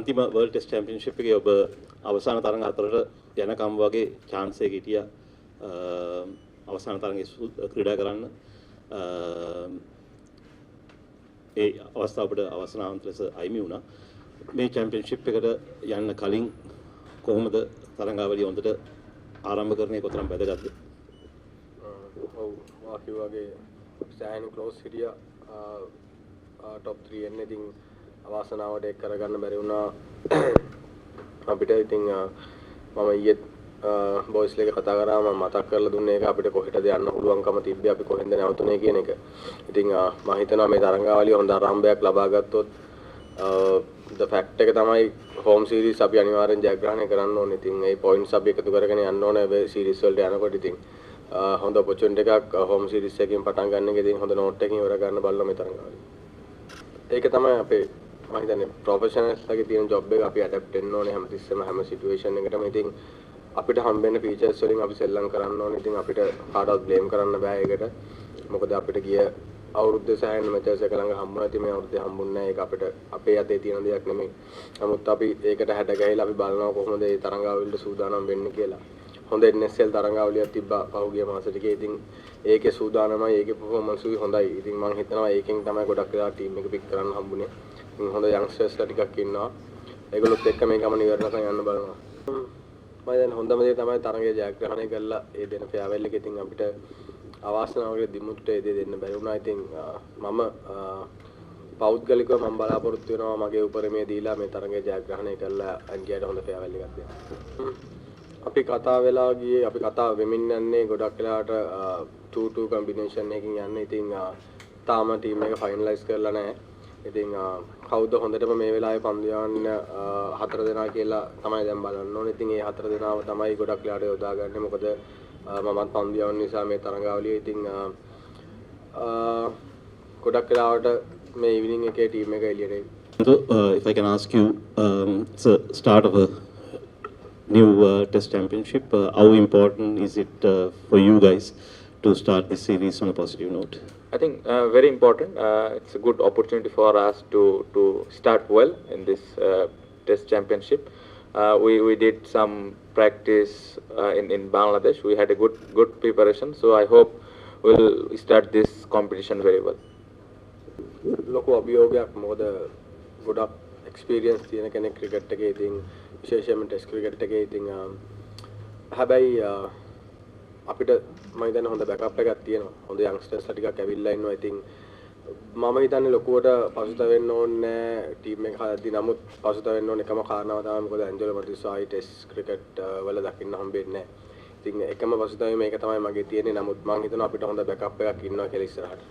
අන්තිම World Test Championship එකේ ඔබ අවසාන තරඟ හතරට යනකම් වගේ chance එක හිටියා අවසාන තරඟේ ක්‍රීඩා කරන්න ඒ අවස්ථාව අපිට අවසනාවන්ත ලෙස අයිමි වුණා මේ championship එකට යන්න කලින් කොහොමද තරඟාවලිය හොඳට ආරම්භ කරන්නේ කොතරම් වැදගත්ද ඔව් වාකි වගේ සෑහෙන ක්ලෝස් හිටියා top 3 එන්නේ ඉතින් අවාසනාවට ඒක කරගන්න බැරි වුණා අපිට ඉතින් මම ඊයේ බොයිස් ලේක කතා කරා මම මතක් කරලා දුන්නේ ඒක අපිට කොහෙටද යන්න පුළුවන්කම තිබ්බේ අපි කොහෙන්ද නැවතුනේ කියන එක. ඉතින් මම හිතනවා මේ තරඟාවලිය හොඳ ආරම්භයක් ලබා ගත්තොත් the fact එක තමයි home series අපි අනිවාර්යෙන් ජයග්‍රහණය කරන්න ඕනේ. ඉතින් ඒ points අපි එකතු කරගෙන යන්න ඕනේ මේ series වලට යනකොට. ඉතින් හොඳ opportunity එකක් home series එකකින් පටන් ගන්න එක ඉතින් හොඳ note එකකින් ඉවර ගන්න බලලා මේ තරඟාවලිය. ඒක තමයි අපේ මම හිතන්නේ ප්‍රොෆෙෂනල්ස් ලගේ තියෙන ජොබ් එක අපි ඇඩැප්ට් වෙන්න ඕනේ හැමතිස්සෙම හැම සිටුේෂන් එකකටම. ඉතින් අපිට හම්බෙන්න ෆීචර්ස් වලින් අපි සෙල්ලම් කරන්න ඕනේ. ඉතින් අපිට කාටවත් බ්ලේම් කරන්න බෑ ඒකට. මොකද අපිට ගිය අවුරුද්දේ සෑහෙන මැචස් එක ළඟ හම්බුණා. ඉතින් මේ අවුරුද්දේ හම්බුන්නේ නැහැ. ඒක අපිට අපේ අතේ තියෙන දෙයක් නෙමෙයි. නමුත් අපි ඒකට හැඩ ගැහිලා අපි බලනවා කොහොමද මේ තරඟාවලියට සූදානම් වෙන්නේ කියලා. හොඳ NSL තරඟාවලියක් තිබ්බා පහුගිය මාස ටිකේ. ඉතින් ඒකේ සූදානමයි ඒකේ performance උයි හොඳයි. ඉතින් මම හිතනවා ඒකෙන් තමයි ගොඩක් වෙලා ටීම් එක පික් කරන්න හම්බුනේ. හොඳ යන්ග්ස්ටර්ස්ලා ටිකක් ඉන්නවා. ඒගොල්ලොත් එක්ක මේ ගමන ඉවරනකම් යන්න බලනවා. මම දැන් හොඳම දේ තමයි තරගය ජයග්‍රහණය කරලා ඒ දෙන ෆෙයාවෙල් එක ඉතින් අපිට අවාසනාවකට දිමුට්ට ඒ දේ දෙන්න බැරි වුණා. ඉතින් මම පෞද්ගලිකව මම බලාපොරොත්තු වෙනවා මගේ උපරිමය දීලා මේ තරගය ජයග්‍රහණය කරලා ඇන්ජියට හොඳ ෆෙයාවෙල් එකක් දෙන්න. අපි කතා වෙලා ගියේ අපි කතා වෙමින් යන්නේ ගොඩක් වෙලාවට 2-2 කම්බිනේෂන් එකකින් යන්නේ. ඉතින් තාම ටීම් එක ෆයිනලයිස් කරලා නැහැ. ඉතින් කවුද හොඳටම මේ වෙලාවේ පන්දු යවන්න 4 දෙනා කියලා තමයි දැන් බලන්න ඕනේ. ඉතින් මේ 4 දෙනාව තමයි ගොඩක් වෙලාවට යොදාගන්නේ. මොකද මමත් පන්දු යවන්න නිසා මේ තරඟාවලිය ඉතින් ගොඩක් වෙලාවට මේ ඉවිනිං එකේ ටීම් එක එළියට එයි. So if I can ask you it's a start of a new test championship how important is it for you guys to start this series on a positive note? I think very important. It's a good opportunity for us to start well in this Test Championship. We did some practice in Bangladesh. We had a good preparation. So I hope we'll start this competition very well. ලොකු අභියෝගයක් මොකද ගොඩක් experience තියෙන කෙනෙක් cricket එකේ. ඉතින් විශේෂයෙන්ම test cricket එකේ ඉතින් හැබැයි අපිට මම හිතන්නේ හොඳ බෑකප් එකක් තියෙනවා. හොඳ යන්ග්ස්ටර්ස්ලා ටිකක් ඇවිල්ලා ඉන්නවා. ඉතින් මම හිතන්නේ ලොකුවට පසුතැවෙන්න ඕනේ නැහැ ටීම් එක හදද්දී. නමුත් පසුතැවෙන්න ඕනේ එකම කාරණාව තමයි මොකද ඇන්ජලෝ මටිසෝ ආයි ටෙස්ට් ක්‍රිකට් වල දකින්න හම්බෙන්නේ නැහැ. ඉතින් එකම පසුතැවීම මේක තමයි මගේ තියෙන්නේ. නමුත් මම හිතනවා අපිට හොඳ බෑකප් එකක් ඉන්නවා කියලා ඉස්සරහට.